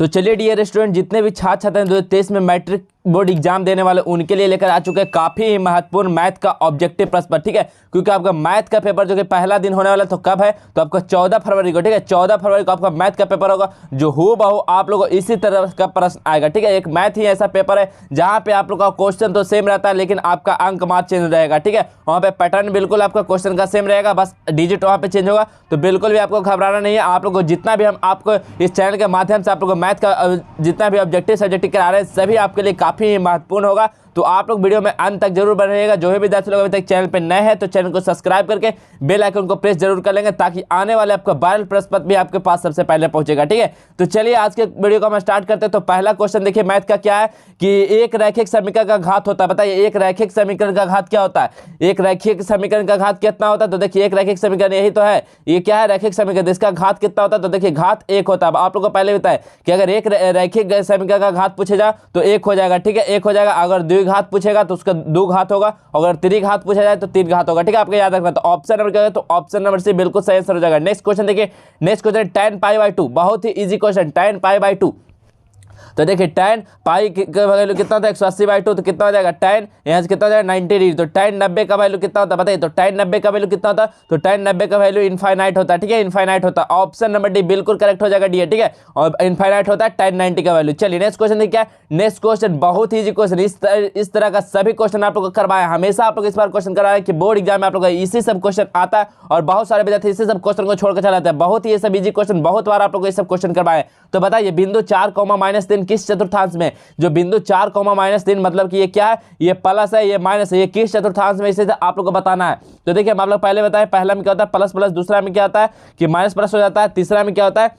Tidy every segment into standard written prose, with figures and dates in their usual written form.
तो चलिए dear student, जितने भी छात्र छात्र हैं 2023 में मैट्रिक बोर्ड एग्जाम देने वाले उनके लिए लेकर आ चुके हैं काफी ही महत्वपूर्ण मैथ का ऑब्जेक्टिव प्रश्न, ठीक है। क्योंकि आपका मैथ का पेपर जो कि पहला दिन होने वाला तो कब है, तो आपका 14 फरवरी को, ठीक है। 14 फरवरी को आपका मैथ का पेपर होगा, जो हूबहू आप लोगों को इसी तरह का प्रश्न आएगा, ठीक है। एक मैथ ही ऐसा पेपर है जहां पे आप लोग का क्वेश्चन तो सेम रहता है, लेकिन आपका अंक मार्क चेंज रहेगा, ठीक है। वहां पे पैटर्न बिल्कुल आपका क्वेश्चन का सेम रहेगा, बस डिजिट वहां पे चेंज होगा। तो बिल्कुल भी आपको घबराना नहीं है। आप लोग को जितना भी हम आपको इस चैनल के माध्यम से आप लोग को मैथ का जितना भी ऑब्जेक्टिव सब्जेक्टिव करा रहे हैं सभी आपके लिए काफी महत्वपूर्ण होगा। तो आप लोग वीडियो में अंत तक जरूर बने रहिएगा। जो भी विद्यार्थी लोग अभी तक चैनल पे नए हैं तो चैनल को सब्सक्राइब करके बेल आइकन को प्रेस जरूर कर लेंगे, ताकि आने वाले आपका वायरल प्रश्न पत्र भी आपके पास सबसे पहले पहुंचेगा, ठीक है। तो चलिए आज के वीडियो को हम स्टार्ट करते हैं। तो पहला क्वेश्चन देखिए मैथ का क्या है कि एक रैखिक समीकरण का घात होता है। बताइए एक रैखिक समीकरण का घात क्या होता है? एक रैखिक समीकरण का घात कितना होता है? तो देखिए एक रैखिक समीकरण यही तो है, ये क्या है रैखिक समीकरण, इसका घात कितना होता है? तो देखिए घात 1 होता है। आप लोग को पहले बताया कि अगर एक रैखिक समीकरण का घात पूछेगा तो 1 हो जाएगा, ठीक है, 1 हो जाएगा। अगर द्विघात पूछेगा तो उसका 2 घात होगा, अगर त्रिघात पूछा जाए तो 3 घात होगा, ठीक है। आपको याद रखना। तो ऑप्शन नंबर क्या है? तो ऑप्शन नंबर सी बिल्कुल सही आंसर हो जाएगा। नेक्स्ट क्वेश्चन देखिए, नेक्स्ट क्वेश्चन tan π/2, बहुत ही इजी क्वेश्चन, tan π/2। तो देखिए tan पाई का वैल्यू कितना होता है 180/2, तो कितना हो जाएगा tan यहाँ से कितना हो जाएगा 90 डिग्री। तो tan 90 का वैल्यू कितना होता है बताइए? तो tan 90 का वैल्यू कितना होता है? तो tan 90 का वैल्यू इनफाइनाइट होता है, ठीक है, इनफाइनाइट होता है। ऑप्शन नंबर डी बिल्कुल करेक्ट हो जाएगा, डी है, ठीक है, और इनफाइनाइट होता है tan 90 का वैल्यू। चलिए नेक्स्ट क्वेश्चन देखिए, नेक्स्ट क्वेश्चन बहुत ही इजी क्वेश्चन, इस तरह का सभी क्वेश्चन आप लोग को करवाया, हमेशा आप लोग इस बार क्वेश्चन करवाए कि बोर्ड एग्जाम में आप लोग इसी सब क्वेश्चन आता है और बहुत सारे विद्यार्थी इसी सब क्वेश्चन को छोड़कर चलाते हैं। बहुत ही ये सब इजी क्वेश्चन बहुत बार आप लोग ये सब क्वेश्चन करवाए। तो बताइए बिंदु 4, -3 किस चतुर्थांश में? जो बिंदु 4, -3 मतलब कि ये क्या है, ये प्लस है, ये माइनस है, ये किस चतुर्थांश में, इसे आप लोग को बताना है। तो देखिए हम आप लोग पहले बताए, पहला में क्या होता है प्लस प्लस, दूसरा में क्या होता है कि माइनस प्लस हो जाता है, तीसरा में क्या होता है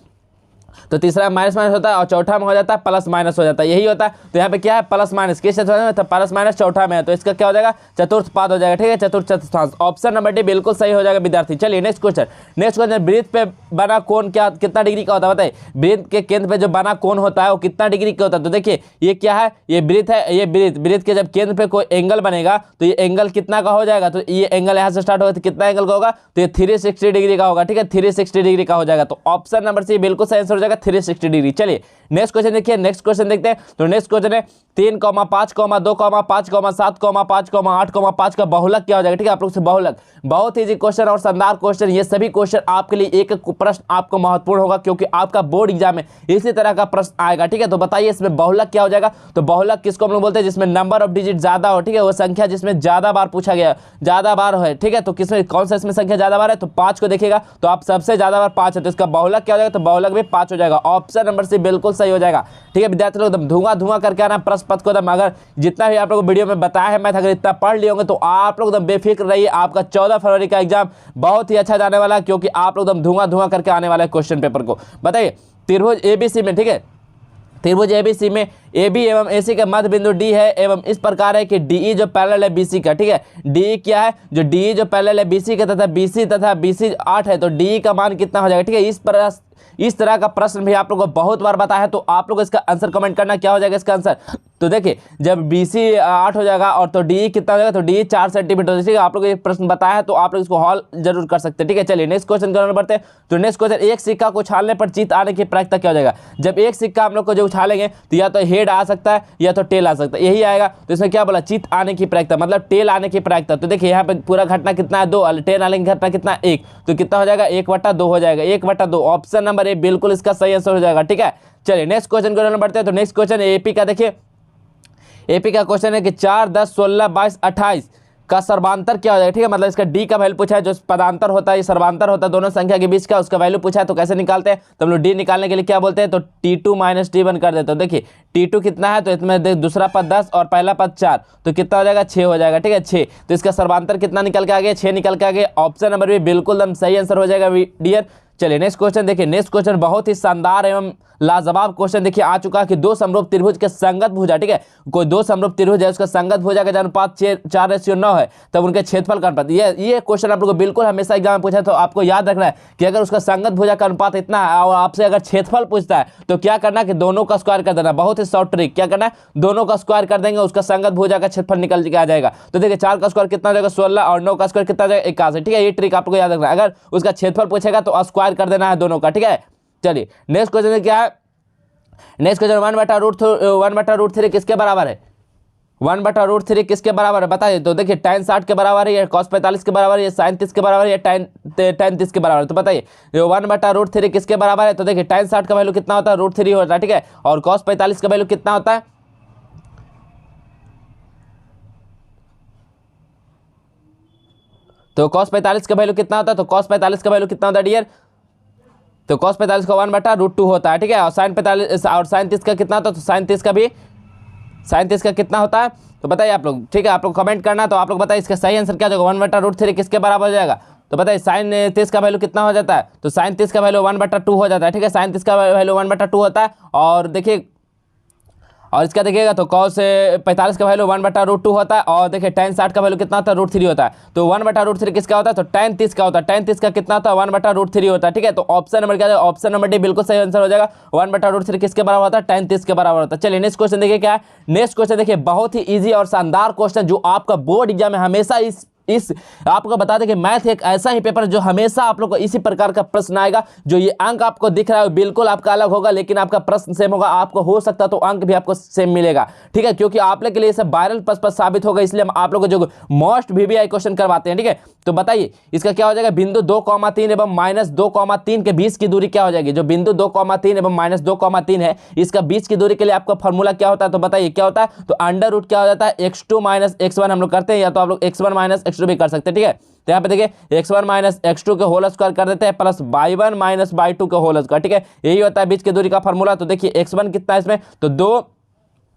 तो तीसरा माइनस माइनस होता है, और चौथा में हो जाता है प्लस माइनस हो जाता है, यही होता है। तो यहाँ पे क्या है प्लस माइनस किस चतुर्थांश में? तो प्लस माइनस चौथा में है, तो इसका क्या हो जाएगा चतुर्थ पाद हो जाएगा, ठीक है, चतुर्थ चतुर्थांश। ऑप्शन नंबर डी बिल्कुल सही हो जाएगा विद्यार्थी। चलिए नेक्स्ट क्वेश्चन, नेक्स्ट क्वेश्चन, वृत्त पे बना कोण क्या कितना डिग्री का होता है? बताइए वृत्त के केंद्र पे जो बना कोण होता है वो कितना डिग्री का होता है? तो देखिए ये क्या है, ये वृत्त है, ये वृत्त के जब केंद्र पे कोई एंगल बनेगा तो ये एंगल कितना का हो जाएगा? तो ये एंगल यहाँ से स्टार्ट होगा तो कितना एंगल का होगा? तो ये 360 डिग्री का होगा, ठीक है, 360 डिग्री का हो जाएगा। तो ऑप्शन नंबर सी बिल्कुल सही आंसर हो जाएगा 360 डिग्री। चलिए नेक्स्ट क्वेश्चन देखिए, नेक्स्ट क्वेश्चन देखते हैं। तो नेक्स्ट क्वेश्चन है 3, 5, 2, 5, 7, 5, 8, 5 का बहुलक क्या हो जाएगा? ठीक है, आप लोग से बहुलक बहुत इजी क्वेश्चन और शानदार क्वेश्चन, ये सभी क्वेश्चन आपके लिए एक एक प्रश्न आपको महत्वपूर्ण होगा, क्योंकि आपका बोर्ड एग्जाम में इसी तरह का प्रश्न आएगा, ठीक है। तो बताइए इसमें बहुलक क्या हो जाएगा? तो बहुलक किसको हम लोग बोलते हैं? जिसमें नंबर ऑफ डिजिट ज्यादा हो, ठीक है, वो संख्या जिसमें ज्यादा बार पूछा गया, ज्यादा बार है, ठीक है। तो किसमें कौन सा इसमें संख्या ज्यादा बार है? तो 5 को देखिएगा तो आप सबसे ज्यादा बार 5 है, तो इसका बहुलक क्या हो जाएगा? तो बहुलक भी 5 हो जाएगा। ऑप्शन नंबर सी बिल्कुल सही हो जाएगा, ठीक है। विद्यार्थी लोग एकदम धुआं धुआं करके आना प्रश्न पत्र को एकदम, अगर जितना भी आप लोग वीडियो में बताया है मैथ अगर इतना पढ़ लिए होंगे तो आप लोग एकदम बेफिक्र रहिए, आपका 14 फरवरी का एग्जाम बहुत ही अच्छा जाने वाला है, क्योंकि आप लोग एकदम धुआं धुआं करके आने वाला है क्वेश्चन पेपर को। बताइए त्रिभुज एबीसी में, ठीक है, त्रिभुज एबीसी में AB एवं AC का मध्य बिंदु D है एवं इस प्रकार है कि DE जो पैरेलल है BC का, ठीक है, DE क्या है? जो DE जो पैरेलल है BC का तथा BC 8 है, तो DE का मान कितना हो जाएगा? ठीक है, इस तरह का प्रश्न भी आप लोगों को बहुत बार बताया है, तो आप लोग इसका आंसर कमेंट करना क्या हो जाएगा इसका आंसर। तो देखिए जब BC 8 हो जाएगा और तो DE कितना हो जाएगा? तो DE 4 सेंटीमीटर, ठीक है, आप लोग एक प्रश्न बताया है तो आप लोग इसको हॉल जरूर कर सकते हैं, ठीक है। चलिए नेक्स्ट क्वेश्चन करने बढ़ते हैं। तो नेक्स्ट क्वेश्चन, एक सिक्का को उछालने पर जीत आने की प्रायिकता क्या हो जाएगा? जब एक सिक्का हम लोग को जो उछालेंगे तो या तो हेड आ सकता है या तो टेल आ सकता है, यही आएगा। तो इसमें क्या बोला? जीत आने की प्रायिकता मतलब टेल आने की प्रायिकता। तो देखिए यहाँ पे पूरा घटना कितना है? 2, टेल आने की घटना कितना? 1, तो कितना हो जाएगा? 1/2 हो जाएगा, 1/2। ऑप्शन नंबर ए बिल्कुल इसका सही आंसर हो जाएगा, ठीक है। चलिए नेक्स्ट क्वेश्चन को बढ़ते हैं। तो नेक्स्ट क्वेश्चन एपी का देखिए, एपी का क्वेश्चन है कि 4, 10, 16, 22, 28 का सर्वांतर क्या हो जाएगा? ठीक है, मतलब इसका डी का वैल्यू पूछा है, जो पदांतर होता है, ये सर्वांतर होता है दोनों संख्या के बीच का, उसका वैल्यू पूछा है। तो कैसे निकालते हैं? तो हम लोग डी निकालने के लिए क्या बोलते हैं? तो T2 - T1 कर देते हैं। देखिए T2 कितना है? तो इसमें देख दूसरा पद 10 और पहला पद 4, तो कितना हो जाएगा? 6 हो जाएगा, ठीक है, 6। तो इसका सर्वांतर कितना निकल के आ गया? 6 निकल के आ गया। ऑप्शन नंबर भी बिल्कुल एकदम सही आंसर हो जाएगा डियर। चलिए नेक्स्ट क्वेश्चन देखिए, नेक्स्ट क्वेश्चन बहुत ही शानदार एवं लाजवाब क्वेश्चन देखिए आ चुका है कि 2 समरूप त्रिभुज के संगत भुजा, ठीक है, कोई 2 समरूप त्रिभुज है, उसका संगत भुजा का अनुपात 4:9 है, तब उनके क्षेत्रफल का अनुपात। ये क्वेश्चन आप लोगों को बिल्कुल हमेशा एग्जाम में पूछा है, तो आपको याद रखना है कि अगर उसका संगत भुजा का अनुपात इतना है और आपसे अगर क्षेत्रफल पूछता है तो क्या करना है कि दोनों का स्क्वायर कर देना। बहुत ही शॉर्ट ट्रिक, क्या करना है? दोनों का स्क्वायर कर देंगे, उसका संगत भुजा का क्षेत्रफल निकल के आ जाएगा। तो देखिए 4 का स्क्वायर कितना हो जाएगा? 16 और 9 का स्क्वायर कितना हो जाएगा? 81, ठीक है। ये ट्रिक आपको याद रखना है, अगर उसका क्षेत्रफल पूछेगा तो स्क्वायर कर देना है दोनों का, ठीक है। चलिए नेक्स्ट क्वेश्चन क्या है? नेक्स्ट क्वेश्चन, 1/√3 किसके बराबर है? 1/√3 किसके बराबर है बताइए। तो देखिए tan 60 के बराबर है, या cos 45 के बराबर है, या sin 30 के बराबर है, या tan 30 के बराबर है। तो बताइए 1/√3 किसके बराबर है? तो देखिए tan 60 का वैल्यू कितना होता है? √3 होता है, ठीक है। और cos 45 का वैल्यू कितना होता है? तो cos 45 का वैल्यू कितना होता है? तो cos 45 का वैल्यू कितना होता है डियर? तो cos 45 का 1/√2 होता है, ठीक है। और sin 45 और sin 30 का कितना होता है? तो sin 30 का भी, sin 30 का कितना होता है? तो बताइए आप लोग, ठीक है। आप लोग कमेंट करना, तो आप लोग बताइए इसका सही आंसर क्या होगा। 1/√3 किसके बराबर हो जाएगा? तो बताइए sin 30 का वैल्यू कितना हो जाता है? तो sin 30 का वैल्यू 1/2 हो जाता है, ठीक है। sin 30 का वैल्यू 1/2 होता है। और देखिए, और इसका देखिएगा तो cos 45 का वैल्यू 1/√2 होता है। और देखिए tan 60 का वैल्यू कितना होता है? √3 होता है। तो 1/√3 किसका होता है? तो tan 30 का होता है। tan 30 का कितना होता है? 1/√3 होता है, ठीक है। तो ऑप्शन नंबर क्या है? ऑप्शन नंबर डी बिल्कुल सही आंसर हो जाएगा। 1/√3 किसके बराबर होता है? tan 30 के बराबर होता है। चलिए नेक्स्ट क्वेश्चन देखिए क्या है। नेक्स्ट क्वेश्चन देखिए बहुत ही ईजी और शानदार क्वेश्चन, जो आपका बोर्ड एग्जाम में हमेशा इस आपको बता दें कि मैथ एक ऐसा ही पेपर है जो हमेशा आप लोग को इसी प्रकार का प्रश्न आएगा। जो ये अंक आपको दिख रहा है बिल्कुल आपका अलग होगा, लेकिन आपका प्रश्न सेम होगा। आपको हो सकता तो अंक भी आपको सेम मिलेगा, ठीक है। क्योंकि आप लोग के लिए सब वायरल प्रश्न साबित होगा, इसलिए हम आप लोग को जो मोस्ट VVI क्वेश्चन करवाते हैं, ठीक है। तो बताइए इसका क्या हो जाएगा। बिंदु 2,3 एवं -2,3 के बीच की दूरी क्या हो जाएगी? जो बिंदु 2,3 एवं -2,3 है, इसका बीच की दूरी के लिए आपका फॉर्मूला क्या होता है? तो बताइए क्या होता है। तो अंडर रूट क्या हो जाता है? x2 - x1 हम लोग करते हैं, या तो आप लोग x1 - x2 भी कर सकते हैं, ठीक है। तो यहाँ पे देखिए x1 - x2 के होल स्क्वायर कर देते हैं, प्लस y1 - y2 के होल स्क्वायर, ठीक है। यही होता है बीच की दूरी का फॉर्मूला। तो देखिए x1 कितना है इसमें? तो 2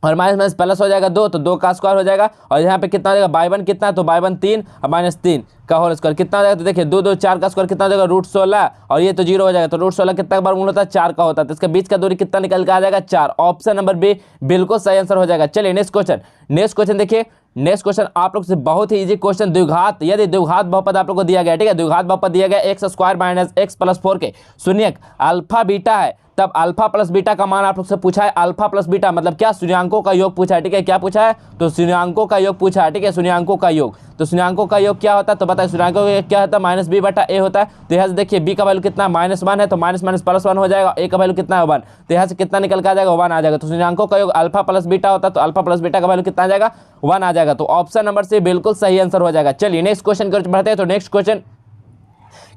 और माइनस प्लस हो जाएगा 2, तो 2 का स्क्वायर हो जाएगा। और यहाँ पे कितना हो जाएगा? y1 कितना है? तो y1 3 और -3 का होल स्क्वायर कितना हो जाएगा? तो देखिए 2 2 4 का स्क्वायर कितना हो जाएगा? √16। और ये तो 0 हो जाएगा। तो √16 कितना का वर्गमूल होता है? 4 का होता है। तो इसका बीच का दूरी कितना निकल के आ जाएगा? 4। ऑप्शन नंबर बी बिल्कुल सही आंसर हो जाएगा। चलिए नेक्स्ट क्वेश्चन। नेक्स्ट क्वेश्चन देखिए, नेक्स्ट क्वेश्चन आप लोग से बहुत ही इजी क्वेश्चन। द्विघात, यदि द्विघात बहुपद आप लोग को दिया गया, ठीक है। द्विघात बहुपद दिया गया x² - x + 4 के शून्यक अल्फा बीटा है, तब अल्फा प्लस बीटा का मान आप लोग से पूछा है। अल्फा प्लस बीटा मतलब क्या? शून्यांकों का योग पूछा है, ठीक है। क्या पूछा है? तो शून्यांकों का योग पूछा है, ठीक है। शून्यांकों का योग, तो शून्यांकों का योग क्या होता है? तो बताइए शून्यांकों का योग क्या होता है? -b/a होता है। तो यहाँ से देखिए b का वैल्यू कितना? -1 है, तो +1 हो जाएगा। a का वैल्यू कितना है? 1। तो यहाँ से कितना निकल के आ जाएगा? 1 आ जाएगा। तो शून्यांकों का योग अल्फा प्लस बीटा होता है, तो अल्फा प्लस बीटा का वैल्यू कितना आ जाएगा? 1 आ जाएगा। तो ऑप्शन नंबर से बिल्कुल सही आंसर हो जाएगा। चलिए नेक्स्ट क्वेश्चन की ओर बढ़ते हैं। तो नेक्स्ट क्वेश्चन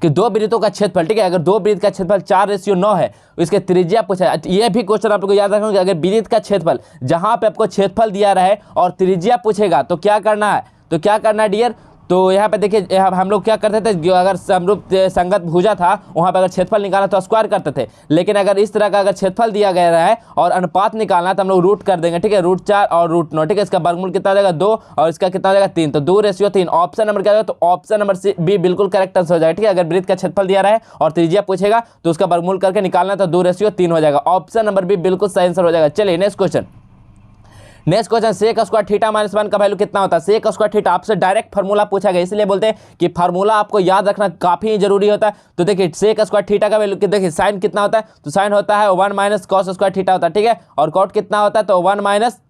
कि दो वृत्तों का क्षेत्रफल, ठीक है। अगर दो वृत्त का क्षेत्रफल 4:9 है, इसके त्रिज्या पूछा है। ये भी क्वेश्चन आप लोग को याद रखना कि अगर वृत्त का क्षेत्रफल, जहां पे आपको क्षेत्रफल दिया रहे और त्रिज्या पूछेगा, तो क्या करना है? तो क्या करना है डियर? तो यहाँ पे देखिए हम लोग क्या करते थे, अगर समरूप संगत भुजा था वहाँ पे अगर क्षेत्रफल निकालना तो स्क्वायर करते थे। लेकिन अगर इस तरह का अगर क्षेत्रफल दिया गया है और अनुपात निकालना तो हम लोग रूट कर देंगे, ठीक है। √4 और √9, ठीक है। इसका वर्गमूल कितना हो जाएगा? 2 और इसका कितना हो जाएगा? 3। तो 2:3। ऑप्शन नंबर क्या होगा? तो ऑप्शन नंबर सी बी बिल्कुल करेक्ट आंसर हो जाएगा, ठीक है। अगर वृत्त का क्षेत्रफल दिया रहा है और त्रिज्या पूछेगा तो उसका वर्गमूल करके निकालना तो 2:3 हो जाएगा। ऑप्शन नंबर बी बिल्कुल सही आंसर हो जाएगा। चलिए next question. Next question, sec² θ - 1 का वैल्यू कितना होता है? sec² θ आपसे डायरेक्ट फार्मूला पूछा गया, इसलिए बोलते हैं कि फार्मूला आपको याद रखना काफी जरूरी होता है। तो देखिए sec² θ का वैल्यू देखिए साइन कितना होता है? तो साइन होता है 1 - cos² θ होता है, ठीक है। और कॉट कितना होता है? तो 1 -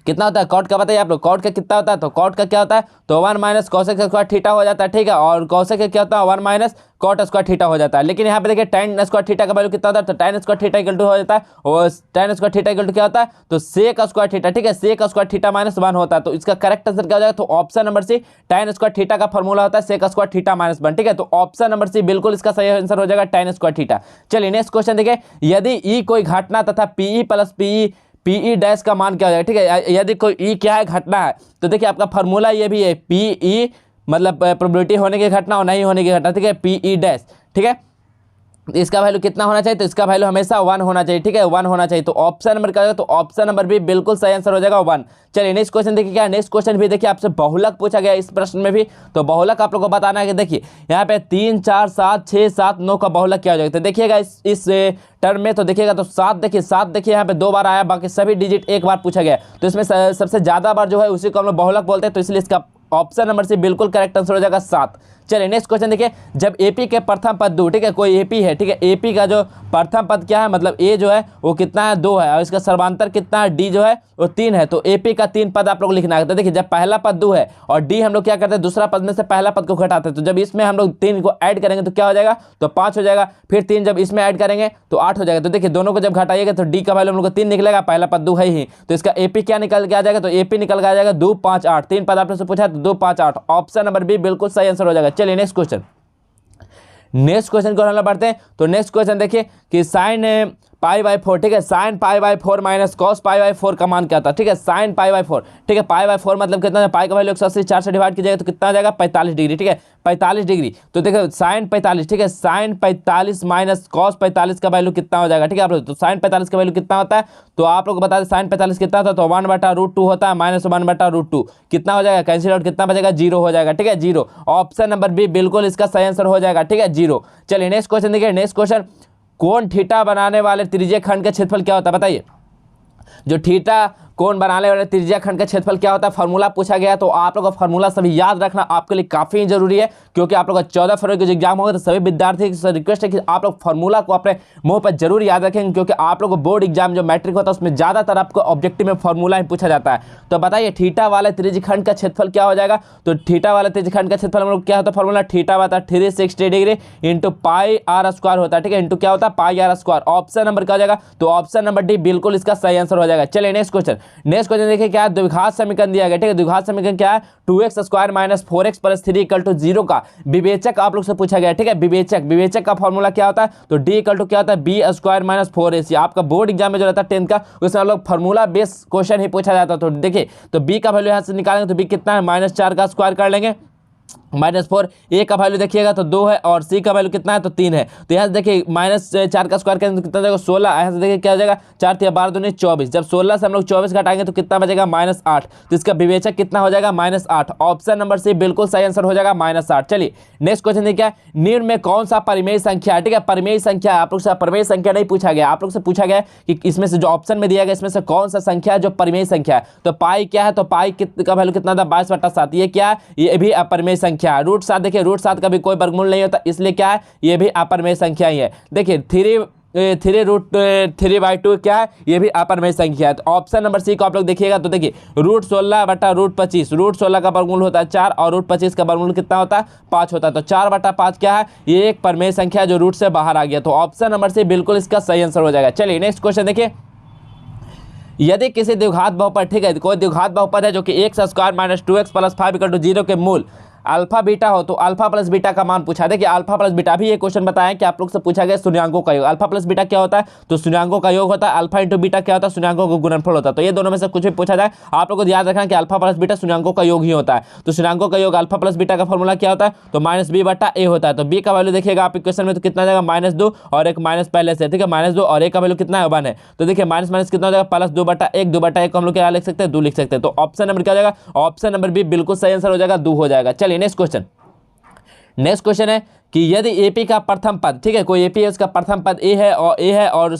कितना होता है? कॉट का बताइए आप लोग, कॉट का कितना होता है? तो कॉट का क्या होता है? तो 1 - cos² θ हो जाता है, ठीक है। और cos का क्या होता है? 1 - cot² θ हो जाता है। लेकिन यहाँ पे देखिए tan² θ का वैल्यू कितना होता है? तो tan² θ इक्वल टू हो जाता है, और tan² θ इक्वल टू क्या होता है? तो sec² θ, ठीक है। sec² θ -1 होता है। तो इसका करेक्ट आंसर क्या हो जाएगा? तो ऑप्शन नंबर सी tan² θ का फॉर्मूला होता है sec² θ -1, ठीक है। तो ऑप्शन नंबर सी बिल्कुल इसका सही आंसर हो जाएगा tan²θ। चलिए नेक्स्ट क्वेश्चन देखिए, यदि ई कोई घटना तथा PE प्लस PE डैश का मान क्या हो जाएगा, ठीक है। यदि कोई ई क्या है? घटना है, तो देखिए आपका फॉर्मूला ये भी है, PE मतलब प्रोबेबिलिटी होने की घटना और नहीं होने की घटना, ठीक है। PE डैश, ठीक है। इसका वैल्यू कितना होना चाहिए? तो इसका वैल्यू हमेशा 1 होना चाहिए, ठीक है। 1 होना चाहिए। तो ऑप्शन नंबर क्या होगा? तो ऑप्शन नंबर भी बिल्कुल सही आंसर हो जाएगा 1। चलिए नेक्स्ट क्वेश्चन देखिए क्या है। नेक्स्ट क्वेश्चन भी देखिए आपसे बहुलक पूछा गया इस प्रश्न में भी। तो बहुलक आप लोग को बताना है कि देखिए यहाँ पे 3 4 7 6 7 9 का बहुलक क्या हो जाएगा? तो देखिएगा इस टर्म में, तो देखिएगा तो 7 देखिए, 7 देखिए यहाँ पे 2 बार आया, बाकी सभी डिजिट एक बार पूछा गया। तो इसमें सबसे ज्यादा बार जो है उसी को हम लोग बहुलक बोलते हैं, तो इसलिए इसका ऑप्शन नंबर सी बिल्कुल करेक्ट आंसर हो जाएगा 7। चलिए नेक्स्ट क्वेश्चन देखिए, जब एपी के प्रथम पद 2, ठीक है, कोई एपी है, ठीक है, एपी का जो प्रथम पद क्या है, मतलब ए जो है वो कितना है, 2 है, और इसका सर्वांतर कितना है, डी जो है वो 3 है। तो एपी का 3 पद आप लोग लिखना है। तो देखिए जब पहला पद 2 है और डी हम लोग क्या करते हैं, दूसरा पद में से पहला पद को घटाते हैं, तो जब इसमें हम लोग 3 को ऐड करेंगे तो क्या हो जाएगा, तो 5 हो जाएगा। फिर 3 जब इसमें ऐड करेंगे तो 8 हो जाएगा। तो देखिए दोनों को जब घटाइएगा तो डी का वैल्यू हम लोग को 3 निकलेगा, पहला पद 2 है ही, तो इसका एपी क्या निकल के आ जाएगा, तो एपी निकल के आ जाएगा 2 5 8। 3 पद आपने से पूछा तो 2 5 8, ऑप्शन नंबर बी बिल्कुल सही आंसर हो जाएगा। चलिए नेक्स्ट क्वेश्चन, नेक्स्ट क्वेश्चन को हम लोग पढ़ते हैं। तो नेक्स्ट क्वेश्चन देखिए कि साइन पाई बाई 4, ठीक है, sine pi by 4 minus cos pi by 4 का मान क्या था, ठीक है, साइन पाई बाई 4, ठीक है, पाई बाई 4 मतलब कितना है, पाई का वैल्यू 180, 4 से डिवाइड कीजिएगा तो कितना आ जाएगा, 45 डिग्री, ठीक है, 45 डिग्री। तो देखो साइन 45, ठीक है, साइन 45 माइनस कॉस 45 का वैल्यू कितना हो जाएगा, ठीक है आप लोग, तो साइन 45 का वैल्यू कितना होता है, तो आप लोग बता दें साइन 45 कितना होता है, तो 1/√2 होता है, माइनस 1/√2 कितना हो जाएगा, कैंसिल आउट कितना बचेगा, 0 हो जाएगा, ठीक है, 0। ऑप्शन नंबर बी बिल्कुल इसका सही आंसर हो जाएगा, ठीक है, 0। चलिए नेक्स्ट क्वेश्चन देखिए, नेक्स्ट क्वेश्चन, कोण थीटा बनाने वाले त्रिज्यीय खंड का क्षेत्रफल क्या होता है, बताइए। जो थीटा कोण बनाने वाले त्रिज्यीय खंड का क्षेत्रफल क्या होता है, फार्मूला पूछा गया, तो आप लोगों का फार्मूला सभी याद रखना आपके लिए काफी जरूरी है, क्योंकि आप लोग का 14 फरवरी को जो एग्जाम होगा तो सभी विद्यार्थी से रिक्वेस्ट है कि आप लोग फार्मूला को अपने मुंह पर जरूर याद रखेंगे, क्योंकि आप लोग को बोर्ड एग्जाम जो मैट्रिक होता है उसमें ज्यादातर आपको ऑब्जेक्टिव में फार्मूला ही पूछा जाता है। तो बताइए थीटा वाले त्रिज्यीय खंड का क्षेत्रफल क्या हो जाएगा, तो थीटा वाले त्रिज्यीय खंड का क्षेत्रफल हम लोग क्या होता है, फार्मूला थीटा होता है 360 degree into pi r square होता है, ठीक है, इंटू क्या होता है, pi r square. Option number क्या हो जाएगा, तो ऑप्शन नंबर डी बिल्कुल इसका सही आंसर हो जाएगा। चलिए नेक्स्ट क्वेश्चन, नेक्स्ट क्वेश्चन देखिए क्या है, द्विघात समीकरण दिया गया, ठीक है, द्विघात समीकरण क्या है, 2x square minus 4x plus 3 equal to 0 का विवेचक आप लोग से पूछा गया, ठीक है, विवेचक का फॉर्मूला क्या होता है, तो d इक्वल टू क्या होता है, b स्क्वायर माइनस 4ac। आपका बोर्ड एग्जाम में जो रहता है 10th का, उसमें आप लोग फॉर्मूला बेस क्वेश्चन ही पूछा जाता है। तो देखिए तो b का वैल्यू यहाँ से निकालेंगे तो b कितना है, -4 का स्क्वायर कर लेंगे, -4, ए का वैल्यू देखिएगा तो 2 है और सी का वैल्यू कितना है, तो 3 है। तो यहाँ से देखिए -4 का स्क्वायर करेंगे तो कितना जाएगा, 16। यहाँ से देखिए क्या हो जाएगा, 4 × 12 = 24। जब 16 से हम लोग 24 घटाएंगे तो कितना बचेगा, -8। तो इसका विवेचक कितना हो जाएगा, -8। ऑप्शन नंबर सी बिल्कुल सही आंसर हो जाएगा, -8। चलिए नेक्स्ट क्वेश्चन देखिए, निम्न में कौन सा परिमेय संख्या है, ठीक है, परिमेय संख्या आप लोग से परिमेय संख्या नहीं पूछा गया, आप लोग से पूछा गया कि इसमें से जो ऑप्शन में दिया गया इसमें से कौन सा संख्या है जो परिमेय संख्या है। तो पाई क्या है, तो पाई का वैल्यू कितना था, 22/7। ये क्या है, ये भी अपरिमेय संख्या है। √7 देखिए √7 का भी कोई वर्गमूल नहीं होता, इसलिए क्या है, ये भी अपरिमेय संख्या ही है। देखिए 3√3/2 क्या है, ये भी अपरिमेय संख्या है। तो ऑप्शन नंबर सी को आप लोग देखिएगा तो देखिए √16/√25, √16 का वर्गमूल होता है 4 और √25 का वर्गमूल कितना होता है, 5 होता है। तो 4/5 क्या है, ये एक परिमेय संख्या है जो रूट से बाहर आ गया। तो ऑप्शन नंबर सी बिल्कुल इसका सही आंसर हो जाएगा। चलिए नेक्स्ट क्वेश्चन देखिए, यदि किसी द्विघात बहुपद, ठीक है, कोई द्विघात बहुपद है जो कि x square minus 2x plus 5 = 0 के मूल अल्फा बीटा हो, तो अल्फा प्लस बीटा का मान पूछा। देखिए अल्फा प्लस बीटा भी ये क्वेश्चन बताया कि आप लोग से पूछा गया शून्यांकों का योग। अल्फा प्लस बीटा क्या होता है, तो शून्यांकों का योग होता है। अल्फा इंटू बीटा क्या होता है, शून्यांकों का गुणनफल होता है। तो ये दोनों में से कुछ भी पूछा जाए आप लोग को याद रखना कि अल्फा प्लस बीटा शून्यांकों का योग ही होता है। तो शून्यांकों का योग अल्फा प्लस बीटा का फॉर्मूला क्या होता है, तो -b/a होता है। तो b का वैल्यू देखिएगा आप इक्वेशन में तो कितना जाएगा, -2 और एक माइनस पहले से, ठीक है, -2 और a का वैल्यू कितना है, 1 है। तो देखिए माइनस माइनस कितना हो जाएगा, +2/1, 2/1 को हम लोग क्या लिख सकते हैं, 2 लिख सकते हैं। तो ऑप्शन नंबर क्या हो जाएगा, ऑप्शन नंबर बी बिल्कुल सही आंसर हो जाएगा, 2 हो जाएगा। चलिए नेक्स्ट क्वेश्चन, नेक्स्ट क्वेश्चन है कि यदि एपी का प्रथम पद, ठीक है, कोई एपी है उसका प्रथम पद ए है और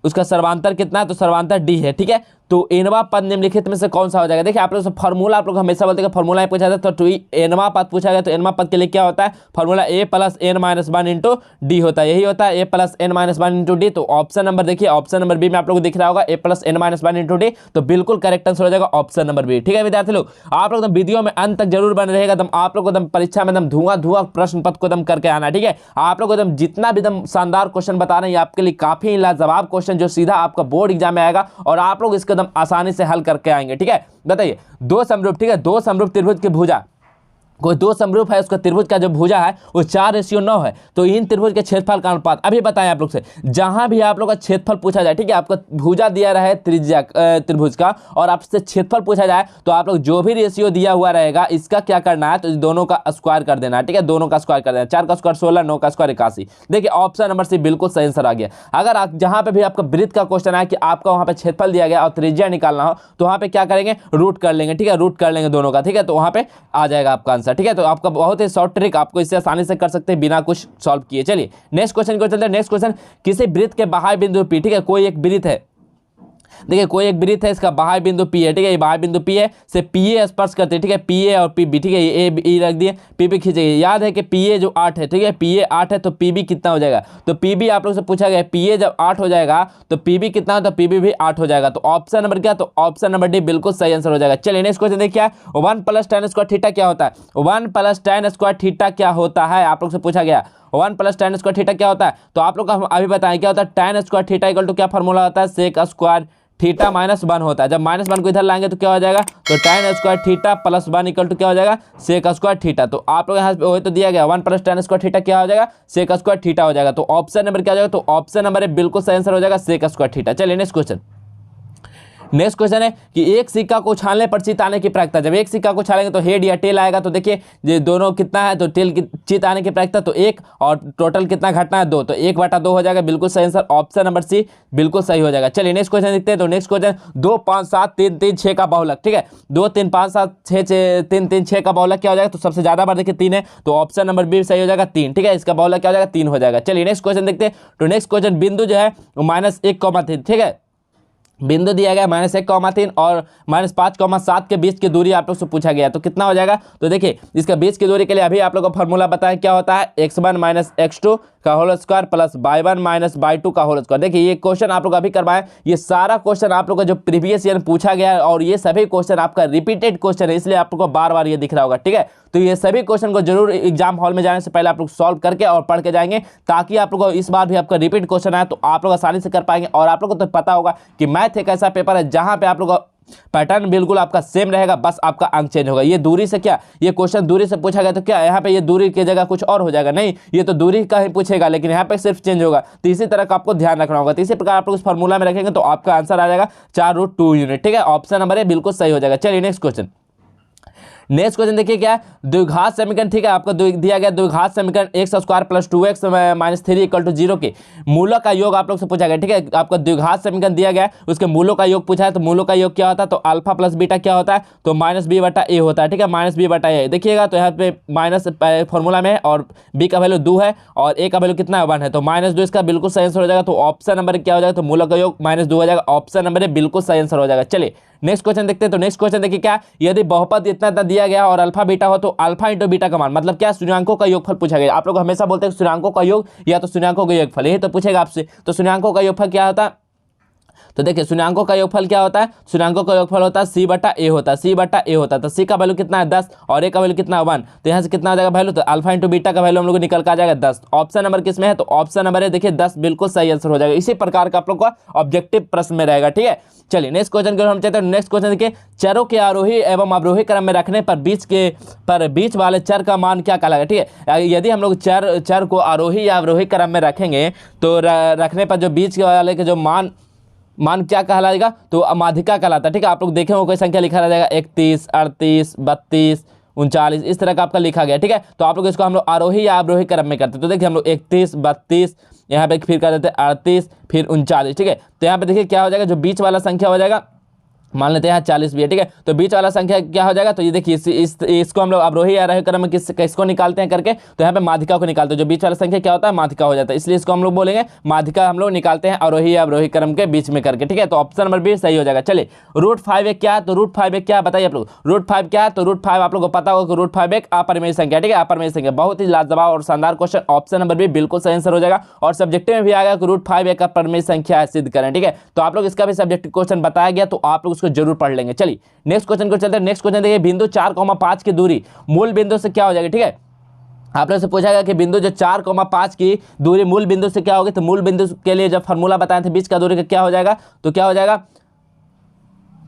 उसका सर्वांतर कितना है, तो सर्वांतर डी है, ठीक है। तो एनवा पद निम्नलिखित में से कौन सा हो जाएगा। देखिए आप लोग से फार्मूला आप लोग हमेशा बोलते हैं फार्मूला पूछा जाता है, तो एनवा पद पूछा गया तो एनवा पद के लिए क्या होता है, फार्मूला a + n - 1 × d होता है। यही होता है a + n - 1 × d। तो ऑप्शन नंबर देखिए, ऑप्शन नंबर बी में आप लोग को दिख रहा होगा a + n - 1 × d। तो बिल्कुल करेक्ट आंसर हो जाएगा ऑप्शन नंबर बी, ठीक है विद्यार्थी लोग। आप लोग वीडियो में अंत तक जरूर बने रहेगा, आप लोग को परीक्षा में धुआं प्रश्न पत्र को करके आना, ठीक है। आप लोग को जितना भी शानदार क्वेश्चन बता रहे हैं आपके लिए काफी लाजवाब क्वेश्चन जो सीधा आपका बोर्ड एग्जाम में आएगा और आप लोग इसको आसानी से हल करके आएंगे, ठीक है। बताइए दो समरूप, ठीक है, दो समरूप त्रिभुज की भुजा, कोई दो समरूप है उसका त्रिभुज का जो भुजा है वो 4:9 है। तो इन त्रिभुज के क्षेत्रफल का अनुपात अभी बताएं आप लोग से, जहां भी आप लोग का क्षेत्रफल पूछा जाए, ठीक है, आपका भुजा दिया रहा है त्रिज्या त्रिभुज का और आपसे क्षेत्रफल पूछा जाए तो आप लोग जो भी रेशियो दिया हुआ रहेगा इसका क्या करना है, तो दोनों का स्क्वायर कर देना है, ठीक है, दोनों का स्क्वायर कर देना। 4 का स्क्वायर 16, 9 का स्क्वायर 81। देखिए ऑप्शन नंबर सी बिल्कुल सही आंसर आ गया। अगर आप जहां पे भी आपका वृत्त का क्वेश्चन है कि आपका वहां पे क्षेत्रफल दिया गया और त्रिज्या निकालना हो तो वहां पे क्या करेंगे, रूट कर लेंगे, ठीक है, रूट कर लेंगे दोनों का, ठीक है, तो वहां पे आ जाएगा आपका आंसर, ठीक है। तो आपका बहुत ही शॉर्ट ट्रिक, आपको इससे आसानी से कर सकते हैं बिना कुछ सॉल्व किए। चलिए नेक्स्ट क्वेश्चन को चलते हैं। नेक्स्ट क्वेश्चन, किसी वृत्त के बाह्य बिंदु P, ठीक है, कोई एक वृत्त है देखिए कोई एक वृत्त है, इसका बाह्य बिंदु पी है, ठीक है, ये बाह्य बिंदु पी है, से पी ए स्पर्श करते हैं, ठीक है, पी ए और पी बी, ठीक है, ये ए रख दिए, पी बी खींचेंगे। याद है कि पी ए जो 8 है, ठीक है, पी ए 8 है तो पी बी कितना हो जाएगा, तो पी बी आप लोग से पूछा गया, पी ए जब 8 हो जाएगा तो पी बी कितना हो, तो पी बी भी 8 हो जाएगा। तो ऑप्शन नंबर क्या, तो ऑप्शन नंबर डी बिल्कुल सही आंसर हो जाएगा। चलिए नेक्स्ट क्वेश्चन देखिए, 1 + tan स्क्वायर थीटा क्या होता है, 1 + tan स्क्वायर थीटा क्या होता है, आप लोग से पूछा गया 1 + tan स्क्वायर थीटा क्या होता है। तो आप लोग को हम अभी बताएं क्या होता है, tan square theta equal to क्या फॉर्मूला होता है, सेक स्क्वायर थीटा -1 होता है। जब -1 को इधर लाएंगे तो क्या हो जाएगा, तो tan square theta + 1 equal to क्या हो जाएगा, सेक स्क्वायर थीटा। तो आप लोग यहाँ पे वही तो दिया गया 1 + tan स्क्वायर थीटा क्या हो जाएगा, सेक स्क्वायर थीटा हो जाएगा। तो ऑप्शन नंबर क्या हो जाएगा, तो ऑप्शन नंबर बिल्कुल सही आंसर हो जाएगा, सेक स्क्वायर थीटा। चलिए नेक्स्ट क्वेश्चन। नेक्स्ट क्वेश्चन है कि एक सिक्का को उछालने पर चित आने की प्रायिकता, जब एक सिक्का को उछालेंगे तो हेड या टेल आएगा। तो देखिए ये दोनों कितना है, तो टेल की चित आने की प्रायिकता तो 1 और टोटल कितना घटना है 2, तो 1/2 हो जाएगा, बिल्कुल सही आंसर ऑप्शन नंबर सी बिल्कुल सही हो जाएगा। चलिए नेक्स्ट क्वेश्चन देखते हैं। तो नेक्स्ट क्वेश्चन 2 5 7 3 3 6 का बहुलक, ठीक है, 2 3 5 7 6 3 3 6 का बहुलक क्या हो जाएगा, तो सबसे ज्यादा बार देखिए 3 है, तो ऑप्शन नंबर बी सही हो जाएगा 3, ठीक है, इसका बहुलक क्या हो जाएगा 3 हो जाएगा। चलिए नेक्स्ट क्वेश्चन देखते हैं। तो नेक्स्ट क्वेश्चन बिंदु जो है वो -1,3, ठीक है, बिंदु दिया गया -1,3 और -5,7 के बीच की दूरी आप लोग से पूछा गया, तो कितना हो जाएगा। तो देखिए इसका बीच की दूरी के लिए अभी आप लोग को फॉर्मूला बताएं क्या होता है, x1 - x2 का whole square plus y1 - y2 का होल स्क्वायर। देखिए ये क्वेश्चन आप लोग अभी करवाएं, ये सारा क्वेश्चन आप लोग का जो प्रीवियस ईयर पूछा गया है और ये सभी क्वेश्चन आपका रिपीटेड क्वेश्चन है, इसलिए आप लोग को बार बार ये दिख रहा होगा, ठीक है। तो ये सभी क्वेश्चन को जरूर एग्जाम हॉल में जाने से पहले आप लोग सॉल्व करके और पढ़ के जाएंगे, ताकि आप लोग को इस बार भी आपका रिपीट क्वेश्चन आए तो आप लोग आसानी से कर पाएंगे। और आप लोग को तो पता होगा कि मैथ एक ऐसा पेपर है जहां पे आप लोग का पैटर्न बिल्कुल आपका सेम रहेगा, बस आपका अंक चेंज होगा। ये दूरी से क्या, ये क्वेश्चन दूरी से पूछा गया तो क्या यहाँ पे ये दूरी की जगह कुछ और हो जाएगा, नहीं, ये तो दूरी का ही पूछेगा, लेकिन यहाँ पे सिर्फ चेंज होगा। तो इसी तरह का आपको ध्यान रखना होगा। तो इसी प्रकार आप लोग इस फॉर्मूला में रखेंगे तो आपका आंसर आ जाएगा 4√2 यूनिट, ठीक है, ऑप्शन नंबर ए बिल्कुल सही हो जाएगा। चलिए नेक्स्ट क्वेश्चन। नेक्स्ट क्वेश्चन देखिए क्या है, द्विघात समीकरण, ठीक है, आपको दिया गया द्विघात समीकरण x² + 2x - 3 = 0 के मूलों का योग आप लोग से पूछा गया, ठीक है, आपका द्विघात समीकरण दिया गया है, उसके मूलों का योग पूछा है। तो मूलों का योग क्या होता है, तो अल्फा + बीटा क्या होता है, तो -b/a होता है, ठीक है, -b/a देखिएगा। तो यहाँ पे माइनस फॉर्मूला में है और b का वैल्यू 2 है और a का वैल्यू कितना है 1 है, तो -2 इसका बिल्कुल सही आंसर हो जाएगा। तो ऑप्शन नंबर क्या हो जाएगा, तो मूलों का योग -2 हो जाएगा, ऑप्शन नंबर बिल्कुल सही आंसर हो जाएगा। चलिए नेक्स्ट क्वेश्चन देखते हैं। तो नेक्स्ट क्वेश्चन देखिए क्या, यदि बहुपद इतना दिया गया और अल्फा बीटा हो तो अल्फा × बीटा का मान, मतलब क्या, शून्याङ्कों का योगफल पूछा गया। आप लोग हमेशा बोलते हैं शून्याङ्कों का योग या तो शून्याङ्कों का योगफल, यही तो पूछेगा आपसे। तो शून्याङ्कों का योगफल क्या होता है, तो देखिए शून्याङ्कों का योगफल क्या होता है, शून्याङ्कों का योगफल होता है c/a होता है, c/a होता है। तो c का वैल्यू कितना है 10 और a का वैल्यू कितना है 1, तो यहाँ से कितना हो जाएगा वैल्यू, तो अल्फा × बीटा का वैल्यू हम लोग को निकल कर आ जाएगा 10। ऑप्शन नंबर किस में है, तो ऑप्शन नंबर है देखिए 10 बिल्कुल सही आंसर हो जाएगा। इसी प्रकार का आप लोग का ऑब्जेक्टिव प्रश्न में रहेगा, ठीक है। चलिए नेक्स्ट क्वेश्चन को हम चाहते हैं। नेक्स्ट क्वेश्चन देखिए, चरों के आरोही एवं अवरोही क्रम में रखने पर बीच वाले चर का मान क्या कहलाएगा, ठीक है। यदि हम लोग चर को आरोही या अवरोही क्रम में रखेंगे तो रखने पर जो बीच वाले के जो मान क्या कहलाएगा, तो माध्यिका कहलाता है, ठीक है। आप लोग देखें वो कोई संख्या लिखा रह जाएगा 31 38 32 39 इस तरह का आपका लिखा गया, ठीक है। तो आप लोग इसको हम लोग आरोही या अवरोही क्रम में करते हैं। तो देखिए हम लोग 31 32 यहाँ पे फिर कर देते हैं 38 फिर 39, ठीक है। तो यहाँ पे देखिए क्या हो जाएगा, जो बीच वाला संख्या हो जाएगा, मान लेते हैं 40 भी है, ठीक है। तो बीच वाला संख्या क्या हो जाएगा, तो ये देखिए इसको हम लोग अवरोही या आरोही क्रम में किसको निकालते हैं करके, तो यहाँ पे माध्यिका को निकालते हैं। जो बीच वाला संख्या क्या होता है, माध्यिका हो जाता है, इसलिए इसको हम लोग बोलेंगे माध्यिका हम लोग निकालते हैं आरोही या अवरोही क्रम के बीच में करके, ठीक है। तो ऑप्शन नंबर बी सही हो जाएगा। चलिए √5 एक क्या है, तो √5 एक क्या है बताइए आप लोग, √5 क्या है, तो √5 आप लोग को पता होगा कि √5 एक अपरिमेय संख्या, ठीक है, अपरिमेय संख्या। बहुत ही लाजवाब और शानदार क्वेश्चन, ऑप्शन नंबर बी बिल्कुल सही आंसर हो जाएगा। और सब्जेक्टिव में भी आएगा कि √5 एक अपरिमेय संख्या है, सिद्ध करें, ठीक है। तो आप लोग इसका भी सब्जेक्टिव क्वेश्चन बताया गया, तो आप लोग उसको जरूर पढ़ लेंगे। चलिए नेक्स्ट क्वेश्चन को चलते हैं। नेक्स्ट क्वेश्चन देखिए, बिंदु 4,5 की दूरी मूल बिंदु से क्या हो जाएगी, ठीक है। आप लोग से पूछा गया कि बिंदु जो 4,5 की दूरी मूल बिंदु से क्या होगी, तो मूल बिंदु के लिए जब फॉर्मूला बताए थे बीच का दूरी का क्या हो जाएगा, तो क्या हो जाएगा,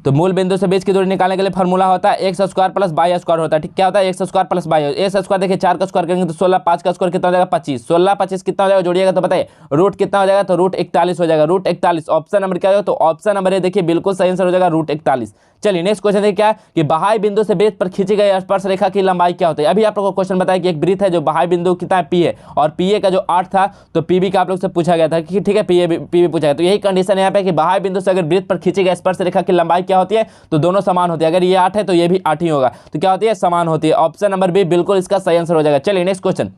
तो मूल बिंदु से बीच की दूरी निकालने के लिए फॉर्मूला होता है x² + y² होता है, ठीक, क्या होता है x² + y। x² देखिए 4 का स्क्वायर करेंगे तो 16, 5 का स्क्वायर कितना हो जाएगा 25, 16 25 कितना हो जाएगा जोड़िएगा तो बताइए रूट कितना हो जाएगा, तो √41 हो जाएगा, √41। ऑप्शन नंबर क्या हो जाएगा, तो ऑप्शन नंबर है देखिए बिल्कुल सही आंसर हो जाएगा √41। चलिए नेक्स्ट क्वेश्चन देखिए क्या है कि बाह्य बिंदु से वृत्त पर खींची गई स्पर्श रेखा की लंबाई क्या होती है। अभी आप लोगों को क्वेश्चन बताया कि एक वृत्त है जो बाह्य बिंदु कितना है P है और PA का जो 8 था तो PB का आप लोग से पूछा गया था कि ठीक है PB पूछा गया। तो यही कंडीशन यहाँ पे कि बाह्य बिंदु से अगर वृत्त पर खींची गई स्पर्श रेखा की लंबाई क्या होती है, तो दोनों समान होती है। अगर ये 8 है तो ये भी 8 ही होगा, तो क्या होती है, समान होती है। ऑप्शन नंबर बी बिल्कुल इसका सही आंसर हो जाएगा। चलिए नेक्स्ट क्वेश्चन।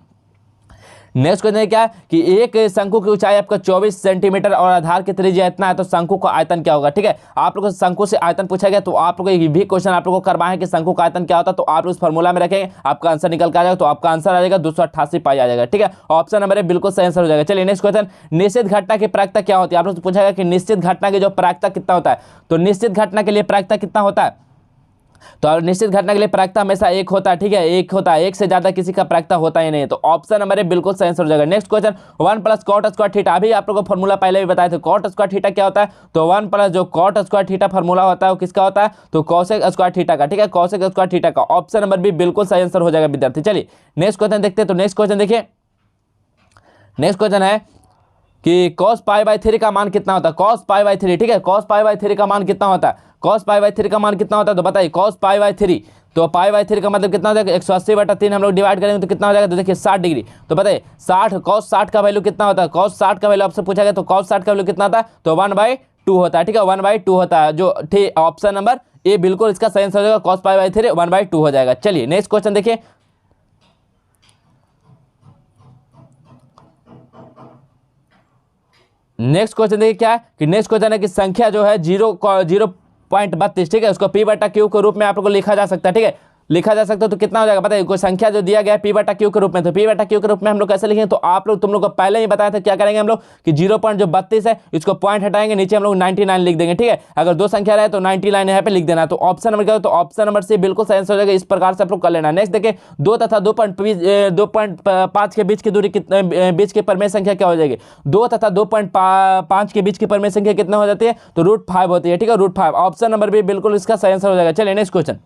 नेक्स्ट क्वेश्चन है क्या कि एक शंकु की ऊंचाई आपका 24 सेंटीमीटर और आधार की त्रिज्या इतना है तो शंकु का आयतन क्या होगा। ठीक है, आप लोगों से शंकु से आयतन पूछा गया तो आप लोगों को ये भी क्वेश्चन आप लोगों को करवाए कि शंकु का आयतन क्या होता है, तो आप उस फॉर्मूला में रखेंगे, आपका आंसर निकल के आ जाएगा। तो आपका आंसर आ जाएगा 288 पाई आ जाएगा। ठीक है, ऑप्शन नंबर ए बिल्कुल सही आंसर हो जाएगा। चलिए नेक्स्ट क्वेश्चन, निश्चित घटना की प्रायिकता क्या होती है। आप लोग से पूछा गया कि निश्चित घटना की जो प्रायिकता कितना होता है, तो निश्चित घटना के लिए प्रायिकता कितना होता है, तो निश्चित घटना के लिए प्रायिकता हमेशा एक होता है। ठीक है, एक होता है, एक से ज्यादा किसी का प्रायिकता होता ही नहीं। तो ऑप्शन नंबर ए बिल्कुल सही आंसर हो जाएगा। Next question, 1 + cot square theta, अभी आप लोगों को फॉर्मूला पहले भी बताए थे, cot स्क्वायर थीटा क्या होता है, तो 1 + जो cot स्क्वायर थीटा फॉर्मूला होता है वो किसका होता है, तो cosec स्क्वायर थीटा का। ठीक है, cosec स्क्वायर थीटा का। ऑप्शन नंबर बी बिल्कुल सही आंसर हो जाएगा विद्यार्थी। चलिए नेक्स्ट क्वेश्चन देखते हैं। तो नेक्स्ट क्वेश्चन देखिए, नेक्स्ट क्वेश्चन है कि cos π/3 का मान कितना होता है, cos π/3। ठीक है, cos π/3 का मान कितना होता है, cos π/3 का मान कितना होता है, तो बताइए cos π/3, तो π/3 का मतलब कितना हो जाएगा, 180/3 हम लोग डिवाइड करेंगे तो कितना हो जाएगा, तो देखिए 60 डिग्री। तो बताइए 60 cos 60 का वैल्यू कितना होता है, cos 60 का वैल्यू आपसे पूछा गया, तो cos 60 का वैल्यू कितना होता है, तो 1/2 होता है। ठीक है, 1/2 होता है, जो ठीक ऑप्शन नंबर ए बिल्कुल इसका सही आंसर हो जाएगा, cos π/3 1/2 हो जाएगा। चलिए नेक्स्ट क्वेश्चन देखिए, नेक्स्ट क्वेश्चन देखिए क्या है कि नेक्स्ट क्वेश्चन है कि संख्या जो है 0.32, ठीक है, उसको p/q के रूप में आप लोग को लिखा जा सकता है। ठीक है, लिखा जा सकता है, तो कितना हो जाएगा बताइए, कोई संख्या जो दिया गया है p/q के रूप में, तो p/q के रूप में हम लोग कैसे लिखेंगे, तो आप लोग तुम लोग को पहले ही बताया था क्या करेंगे हम लोग कि 0.32 है, इसको पॉइंट हटाएंगे, नीचे हम लोग 99 लिख देंगे। ठीक है, अगर दो संख्या रहे तो 99 यहाँ पे लिख देना। तो ऑप्शन नंबर क्या हो, तो ऑप्शन नंबर सी बिल्कुल सही आंसर हो जाएगा। इस प्रकार से आप लोग कर लेना। नेक्स्ट देखिए, 2 तथा 2.5 के बीच की दूरी कितने, बीच की परमेय संख्या क्या हो जाएगी, 2 तथा 2.5 के बीच की परमेय संख्या कितना हो जाती है, तो √5 होती है। ठीक है, √5 ऑप्शन नंबर भी बिल्कुल इसका सही आंसर हो जाएगा। चलिए नेक्स्ट क्वेश्चन,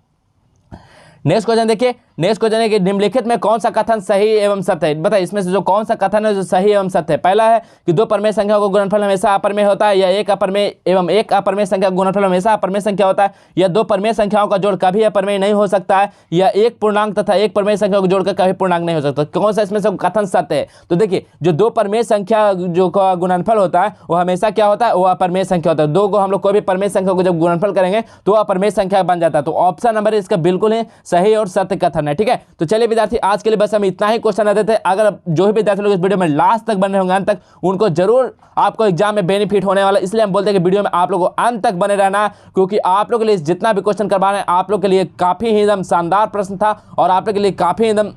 नेक्स्ट क्वेश्चन देखिए, नेक्स्ट क्वेश्चन है कि निम्नलिखित में कौन सा कथन सही एवं सत्य है। बताइए इसमें से जो कौन सा कथन है जो सही एवं सत्य है। पहला है कि 2 परमेय संख्या का गुणनफल हमेशा अपरमेय होता है, या एक अपरमेय एवं एक अपरमेय संख्या का गुणनफल हमेशा अपरमेय संख्या होता है, या 2 परमेय संख्याओं का जोड़ कभी अपरमेय नहीं हो सकता है, या एक पूर्णांक तथा एक परमेय संख्या को जोड़कर कभी पूर्णांक नहीं हो सकता। कौन सा इसमें से कथन सत्य है, तो देखिए जो 2 परमेय संख्या जो का गुणनफल होता है वो हमेशा क्या होता है, वो अपरमेय संख्या होता है। 2 को हम लोग कोई भी परमेय संख्या को जब गुणनफल करेंगे तो अपरमेय संख्या बन जाता है। तो ऑप्शन नंबर इसका बिल्कुल ही सही और सत्य कथन है। ठीक है, तो चलिए विद्यार्थी आज के लिए बस हम इतना ही क्वेश्चन रहते थे। अगर जो भी विद्यार्थी लोग इस वीडियो में लास्ट तक बने होंगे, अंत तक, उनको जरूर आपको एग्जाम में बेनिफिट होने वाला, इसलिए हम बोलते हैं कि वीडियो में आप लोगों को अंत तक बने रहना, क्योंकि आप लोगों के लिए जितना भी क्वेश्चन करवा रहे हैं आप लोग के लिए काफी ही एकदम शानदार प्रश्न था और आप लोग के लिए काफी एकदम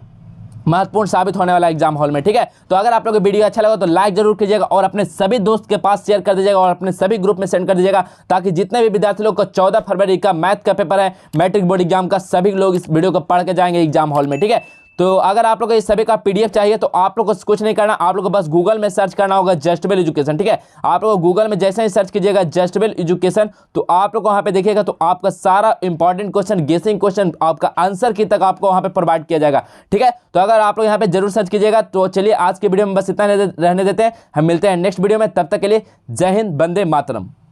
महत्वपूर्ण साबित होने वाला एग्जाम हॉल में। ठीक है, तो अगर आप लोगों को वीडियो अच्छा लगा तो लाइक जरूर कीजिएगा और अपने सभी दोस्त के पास शेयर कर दीजिएगा और अपने सभी ग्रुप में सेंड कर दीजिएगा, ताकि जितने भी विद्यार्थी लोग को 14 फरवरी का मैथ का पेपर है, मैट्रिक बोर्ड एग्जाम का, सभी लोग इस वीडियो को पढ़ के जाएंगे एग्जाम हॉल में। ठीक है, तो अगर आप लोग को इस सभी का PDF चाहिए तो आप लोग को कुछ नहीं करना, आप लोग को बस गूगल में सर्च करना होगा जस्टेबल एजुकेशन। ठीक है, आप लोग गूगल में जैसे ही सर्च कीजिएगा जस्टेबल एजुकेशन, तो आप लोग को वहाँ पे देखिएगा तो आपका सारा इंपॉर्टेंट क्वेश्चन, गेसिंग क्वेश्चन, आपका आंसर की तक आपको वहाँ पे प्रोवाइड किया जाएगा। ठीक है, तो अगर आप लोग यहाँ पे जरूर सर्च कीजिएगा। तो चलिए आज के वीडियो में बस इतना रहने देते हैं, हम मिलते हैं नेक्स्ट वीडियो में, तब तक के लिए जय हिंद, वंदे मातरम।